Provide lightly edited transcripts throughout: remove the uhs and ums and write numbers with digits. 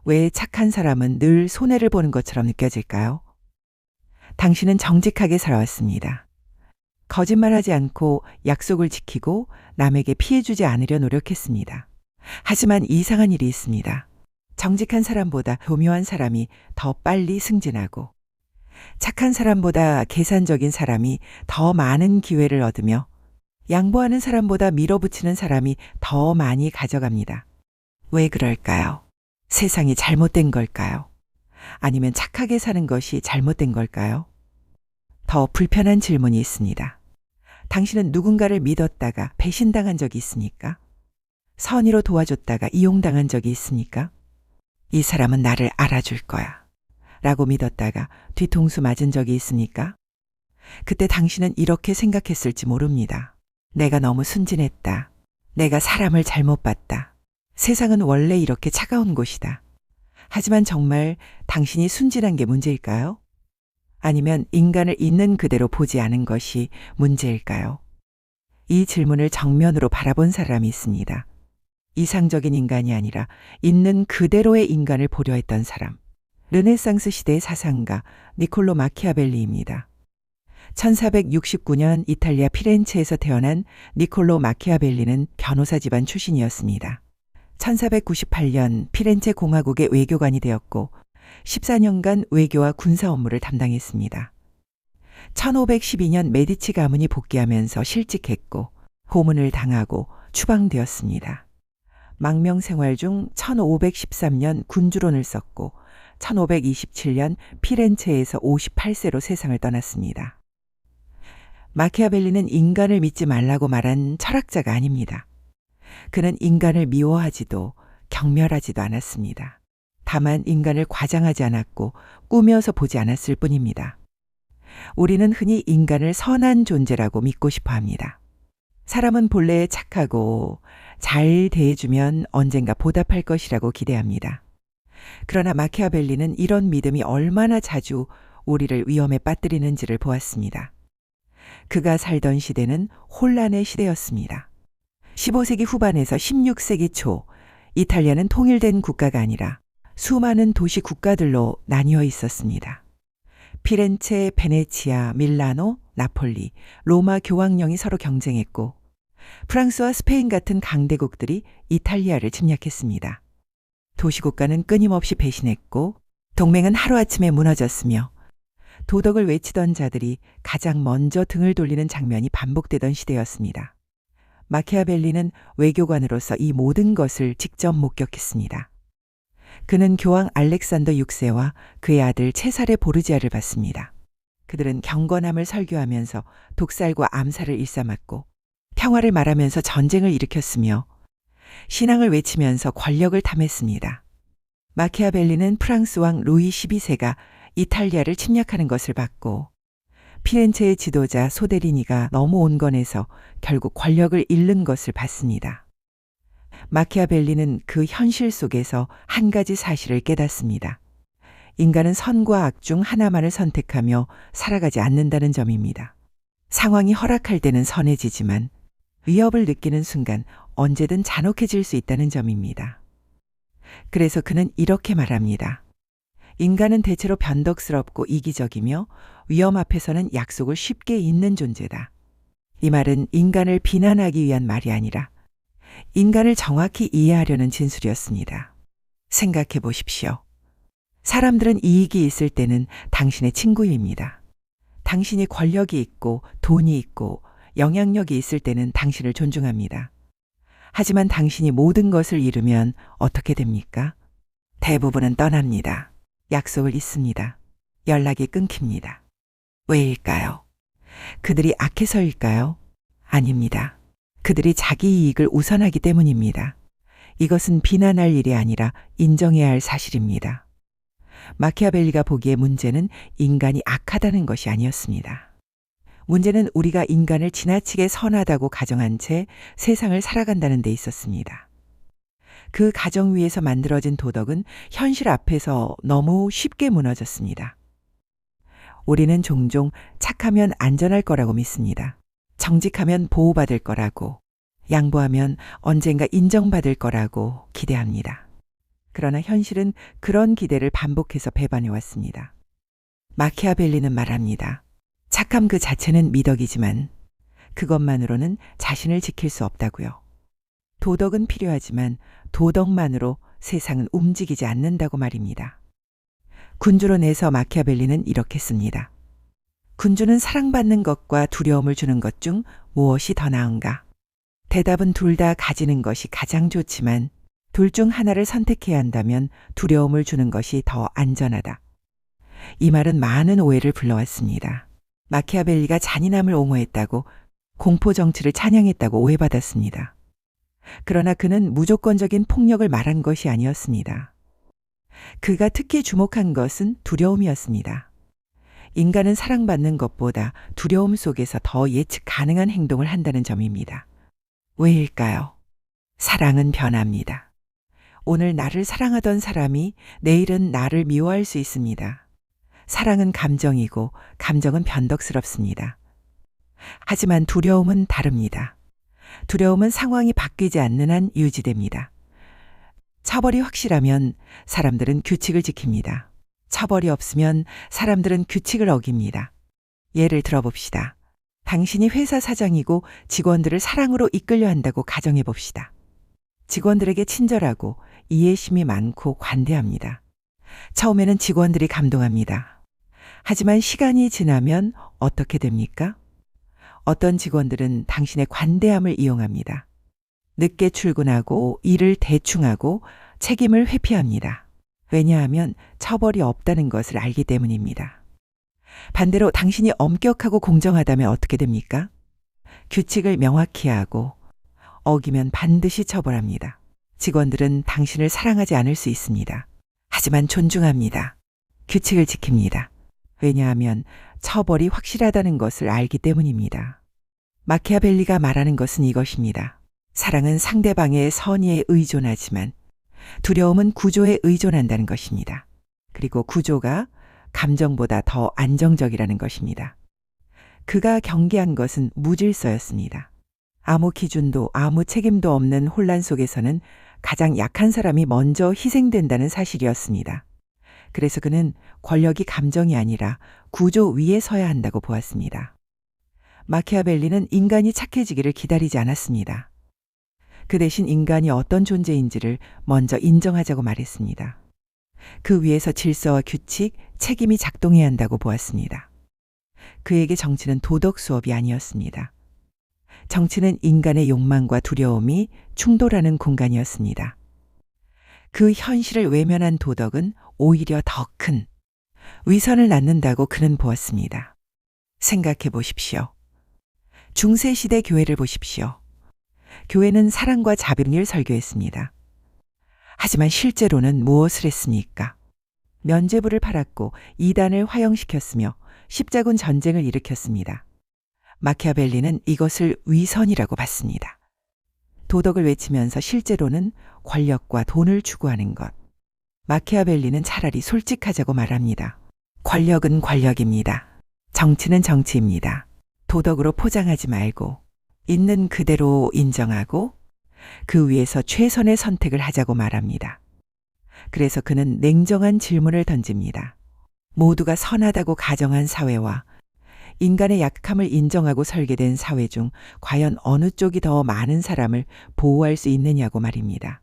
왜 착한 사람은 늘 손해를 보는 것처럼 느껴질까요? 당신은 정직하게 살아왔습니다. 거짓말하지 않고 약속을 지키고 남에게 피해 주지 않으려 노력했습니다. 하지만 이상한 일이 있습니다. 정직한 사람보다 교묘한 사람이 더 빨리 승진하고 착한 사람보다 계산적인 사람이 더 많은 기회를 얻으며 양보하는 사람보다 밀어붙이는 사람이 더 많이 가져갑니다. 왜 그럴까요? 세상이 잘못된 걸까요? 아니면 착하게 사는 것이 잘못된 걸까요? 더 불편한 질문이 있습니다. 당신은 누군가를 믿었다가 배신당한 적이 있습니까? 선의로 도와줬다가 이용당한 적이 있습니까? 이 사람은 나를 알아줄 거야 라고 믿었다가 뒤통수 맞은 적이 있습니까? 그때 당신은 이렇게 생각했을지 모릅니다. 내가 너무 순진했다. 내가 사람을 잘못 봤다. 세상은 원래 이렇게 차가운 곳이다. 하지만 정말 당신이 순진한 게 문제일까요? 아니면 인간을 있는 그대로 보지 않은 것이 문제일까요? 이 질문을 정면으로 바라본 사람이 있습니다. 이상적인 인간이 아니라 있는 그대로의 인간을 보려 했던 사람. 르네상스 시대의 사상가 니콜로 마키아벨리입니다. 1469년 이탈리아 피렌체에서 태어난 니콜로 마키아벨리는 변호사 집안 출신이었습니다. 1498년 피렌체 공화국의 외교관이 되었고 14년간 외교와 군사 업무를 담당했습니다. 1512년 메디치 가문이 복귀하면서 실직했고 고문을 당하고 추방되었습니다. 망명 생활 중 1513년 군주론을 썼고 1527년 피렌체에서 58세로 세상을 떠났습니다. 마키아벨리는 인간을 믿지 말라고 말한 철학자가 아닙니다. 그는 인간을 미워하지도 경멸하지도 않았습니다. 다만 인간을 과장하지 않았고 꾸며서 보지 않았을 뿐입니다. 우리는 흔히 인간을 선한 존재라고 믿고 싶어 합니다. 사람은 본래 착하고 잘 대해주면 언젠가 보답할 것이라고 기대합니다. 그러나 마키아벨리는 이런 믿음이 얼마나 자주 우리를 위험에 빠뜨리는지를 보았습니다. 그가 살던 시대는 혼란의 시대였습니다. 15세기 후반에서 16세기 초 이탈리아는 통일된 국가가 아니라 수많은 도시 국가들로 나뉘어 있었습니다. 피렌체, 베네치아, 밀라노, 나폴리, 로마 교황령이 서로 경쟁했고 프랑스와 스페인 같은 강대국들이 이탈리아를 침략했습니다. 도시국가는 끊임없이 배신했고 동맹은 하루아침에 무너졌으며 도덕을 외치던 자들이 가장 먼저 등을 돌리는 장면이 반복되던 시대였습니다. 마키아벨리는 외교관으로서 이 모든 것을 직접 목격했습니다. 그는 교황 알렉산더 6세와 그의 아들 체사레 보르지아를 봤습니다. 그들은 경건함을 설교하면서 독살과 암살을 일삼았고 평화를 말하면서 전쟁을 일으켰으며 신앙을 외치면서 권력을 탐했습니다. 마키아벨리는 프랑스 왕 루이 12세가 이탈리아를 침략하는 것을 봤고 피렌체의 지도자 소데리니가 너무 온건해서 결국 권력을 잃는 것을 봤습니다. 마키아벨리는 그 현실 속에서 한 가지 사실을 깨닫습니다. 인간은 선과 악 중 하나만을 선택하며 살아가지 않는다는 점입니다. 상황이 허락할 때는 선해지지만 위협을 느끼는 순간 언제든 잔혹해질 수 있다는 점입니다. 그래서 그는 이렇게 말합니다. 인간은 대체로 변덕스럽고 이기적이며 위험 앞에서는 약속을 쉽게 잇는 존재다. 이 말은 인간을 비난하기 위한 말이 아니라 인간을 정확히 이해하려는 진술이었습니다. 생각해 보십시오. 사람들은 이익이 있을 때는 당신의 친구입니다. 당신이 권력이 있고 돈이 있고 영향력이 있을 때는 당신을 존중합니다. 하지만 당신이 모든 것을 잃으면 어떻게 됩니까? 대부분은 떠납니다. 약속을 잊습니다. 연락이 끊깁니다. 왜일까요? 그들이 악해서일까요? 아닙니다. 그들이 자기 이익을 우선하기 때문입니다. 이것은 비난할 일이 아니라 인정해야 할 사실입니다. 마키아벨리가 보기에 문제는 인간이 악하다는 것이 아니었습니다. 문제는 우리가 인간을 지나치게 선하다고 가정한 채 세상을 살아간다는 데 있었습니다. 그 가정 위에서 만들어진 도덕은 현실 앞에서 너무 쉽게 무너졌습니다. 우리는 종종 착하면 안전할 거라고 믿습니다. 정직하면 보호받을 거라고, 양보하면 언젠가 인정받을 거라고 기대합니다. 그러나 현실은 그런 기대를 반복해서 배반해 왔습니다. 마키아벨리는 말합니다. 착함 그 자체는 미덕이지만 그것만으로는 자신을 지킬 수 없다고요. 도덕은 필요하지만 도덕만으로 세상은 움직이지 않는다고 말입니다. 군주로 내서 마키아벨리는 이렇게 씁니다. 군주는 사랑받는 것과 두려움을 주는 것 중 무엇이 더 나은가? 대답은 둘 다 가지는 것이 가장 좋지만 둘 중 하나를 선택해야 한다면 두려움을 주는 것이 더 안전하다. 이 말은 많은 오해를 불러왔습니다. 마키아벨리가 잔인함을 옹호했다고 공포 정치를 찬양했다고 오해받았습니다. 그러나 그는 무조건적인 폭력을 말한 것이 아니었습니다. 그가 특히 주목한 것은 두려움이었습니다. 인간은 사랑받는 것보다 두려움 속에서 더 예측 가능한 행동을 한다는 점입니다. 왜일까요? 사랑은 변합니다. 오늘 나를 사랑하던 사람이 내일은 나를 미워할 수 있습니다. 사랑은 감정이고 감정은 변덕스럽습니다. 하지만 두려움은 다릅니다. 두려움은 상황이 바뀌지 않는 한 유지됩니다. 처벌이 확실하면 사람들은 규칙을 지킵니다. 처벌이 없으면 사람들은 규칙을 어깁니다. 예를 들어봅시다. 당신이 회사 사장이고 직원들을 사랑으로 이끌려 한다고 가정해 봅시다. 직원들에게 친절하고 이해심이 많고 관대합니다. 처음에는 직원들이 감동합니다. 하지만 시간이 지나면 어떻게 됩니까? 어떤 직원들은 당신의 관대함을 이용합니다. 늦게 출근하고 일을 대충 하고 책임을 회피합니다. 왜냐하면 처벌이 없다는 것을 알기 때문입니다. 반대로 당신이 엄격하고 공정하다면 어떻게 됩니까? 규칙을 명확히 하고 어기면 반드시 처벌합니다. 직원들은 당신을 사랑하지 않을 수 있습니다. 하지만 존중합니다. 규칙을 지킵니다. 왜냐하면 처벌이 확실하다는 것을 알기 때문입니다. 마키아벨리가 말하는 것은 이것입니다. 사랑은 상대방의 선의에 의존하지만 두려움은 구조에 의존한다는 것입니다. 그리고 구조가 감정보다 더 안정적이라는 것입니다. 그가 경계한 것은 무질서였습니다. 아무 기준도 아무 책임도 없는 혼란 속에서는 가장 약한 사람이 먼저 희생된다는 사실이었습니다. 그래서 그는 권력이 감정이 아니라 구조 위에 서야 한다고 보았습니다. 마키아벨리는 인간이 착해지기를 기다리지 않았습니다. 그 대신 인간이 어떤 존재인지를 먼저 인정하자고 말했습니다. 그 위에서 질서와 규칙, 책임이 작동해야 한다고 보았습니다. 그에게 정치는 도덕 수업이 아니었습니다. 정치는 인간의 욕망과 두려움이 충돌하는 공간이었습니다. 그 현실을 외면한 도덕은 오히려 더 큰 위선을 낳는다고 그는 보았습니다. 생각해 보십시오. 중세시대 교회를 보십시오. 교회는 사랑과 자비를 설교했습니다. 하지만 실제로는 무엇을 했습니까? 면죄부를 팔았고 이단을 화형시켰으며 십자군 전쟁을 일으켰습니다. 마키아벨리는 이것을 위선이라고 봤습니다. 도덕을 외치면서 실제로는 권력과 돈을 추구하는 것. 마키아벨리는 차라리 솔직하자고 말합니다. 권력은 권력입니다. 정치는 정치입니다. 도덕으로 포장하지 말고 있는 그대로 인정하고 그 위에서 최선의 선택을 하자고 말합니다. 그래서 그는 냉정한 질문을 던집니다. 모두가 선하다고 가정한 사회와 인간의 약함을 인정하고 설계된 사회 중 과연 어느 쪽이 더 많은 사람을 보호할 수 있느냐고 말입니다.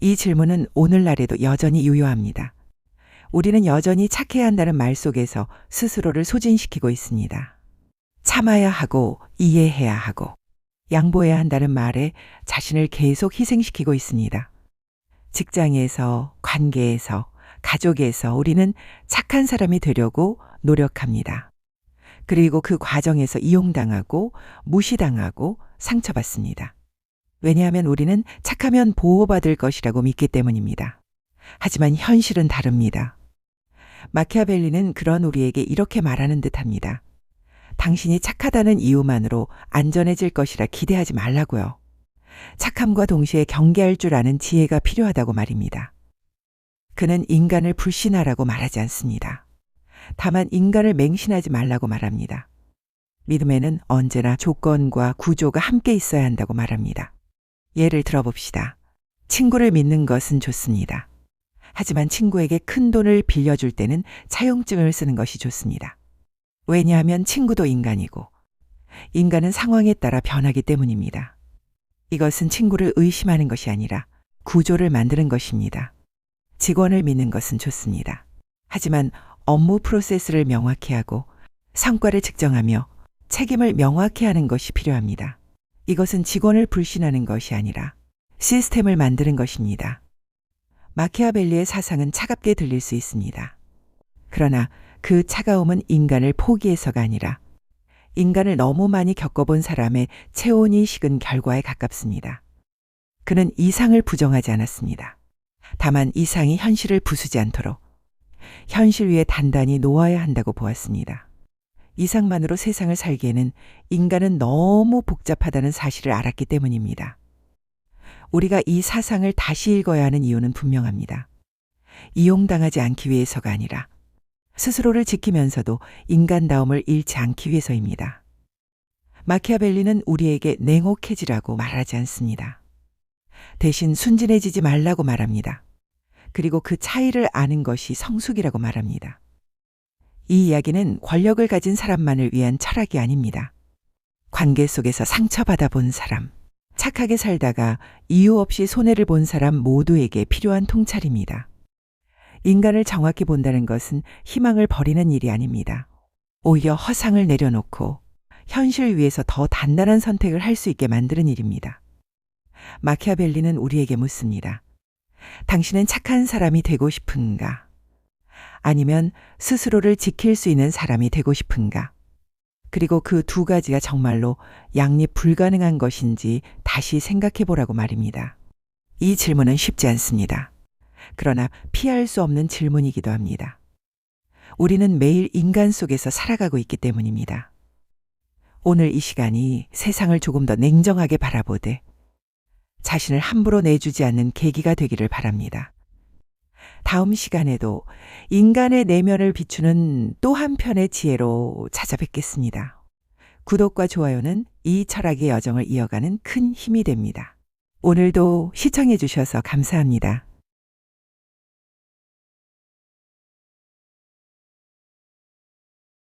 이 질문은 오늘날에도 여전히 유효합니다. 우리는 여전히 착해야 한다는 말 속에서 스스로를 소진시키고 있습니다. 참아야 하고 이해해야 하고 양보해야 한다는 말에 자신을 계속 희생시키고 있습니다. 직장에서, 관계에서, 가족에서 우리는 착한 사람이 되려고 노력합니다. 그리고 그 과정에서 이용당하고 무시당하고 상처받습니다. 왜냐하면 우리는 착하면 보호받을 것이라고 믿기 때문입니다. 하지만 현실은 다릅니다. 마키아벨리는 그런 우리에게 이렇게 말하는 듯합니다. 당신이 착하다는 이유만으로 안전해질 것이라 기대하지 말라고요. 착함과 동시에 경계할 줄 아는 지혜가 필요하다고 말입니다. 그는 인간을 불신하라고 말하지 않습니다. 다만 인간을 맹신하지 말라고 말합니다. 믿음에는 언제나 조건과 구조가 함께 있어야 한다고 말합니다. 예를 들어봅시다. 친구를 믿는 것은 좋습니다. 하지만 친구에게 큰 돈을 빌려줄 때는 차용증을 쓰는 것이 좋습니다. 왜냐하면 친구도 인간이고 인간은 상황에 따라 변하기 때문입니다. 이것은 친구를 의심하는 것이 아니라 구조를 만드는 것입니다. 직원을 믿는 것은 좋습니다. 하지만 업무 프로세스를 명확히 하고 성과를 측정하며 책임을 명확히 하는 것이 필요합니다. 이것은 직원을 불신하는 것이 아니라 시스템을 만드는 것입니다. 마키아벨리의 사상은 차갑게 들릴 수 있습니다. 그러나 그 차가움은 인간을 포기해서가 아니라 인간을 너무 많이 겪어본 사람의 체온이 식은 결과에 가깝습니다. 그는 이상을 부정하지 않았습니다. 다만 이상이 현실을 부수지 않도록 현실 위에 단단히 놓아야 한다고 보았습니다. 이상만으로 세상을 살기에는 인간은 너무 복잡하다는 사실을 알았기 때문입니다. 우리가 이 사상을 다시 읽어야 하는 이유는 분명합니다. 이용당하지 않기 위해서가 아니라 스스로를 지키면서도 인간다움을 잃지 않기 위해서입니다. 마키아벨리는 우리에게 냉혹해지라고 말하지 않습니다. 대신 순진해지지 말라고 말합니다. 그리고 그 차이를 아는 것이 성숙이라고 말합니다. 이 이야기는 권력을 가진 사람만을 위한 철학이 아닙니다. 관계 속에서 상처받아 본 사람, 착하게 살다가 이유 없이 손해를 본 사람 모두에게 필요한 통찰입니다. 인간을 정확히 본다는 것은 희망을 버리는 일이 아닙니다. 오히려 허상을 내려놓고 현실 위에서 더 단단한 선택을 할 수 있게 만드는 일입니다. 마키아벨리는 우리에게 묻습니다. 당신은 착한 사람이 되고 싶은가? 아니면 스스로를 지킬 수 있는 사람이 되고 싶은가? 그리고 그 두 가지가 정말로 양립 불가능한 것인지 다시 생각해 보라고 말입니다. 이 질문은 쉽지 않습니다. 그러나 피할 수 없는 질문이기도 합니다. 우리는 매일 인간 속에서 살아가고 있기 때문입니다. 오늘 이 시간이 세상을 조금 더 냉정하게 바라보되 자신을 함부로 내주지 않는 계기가 되기를 바랍니다. 다음 시간에도 인간의 내면을 비추는 또 한편의 지혜로 찾아뵙겠습니다. 구독과 좋아요는 이 철학의 여정을 이어가는 큰 힘이 됩니다. 오늘도 시청해 주셔서 감사합니다.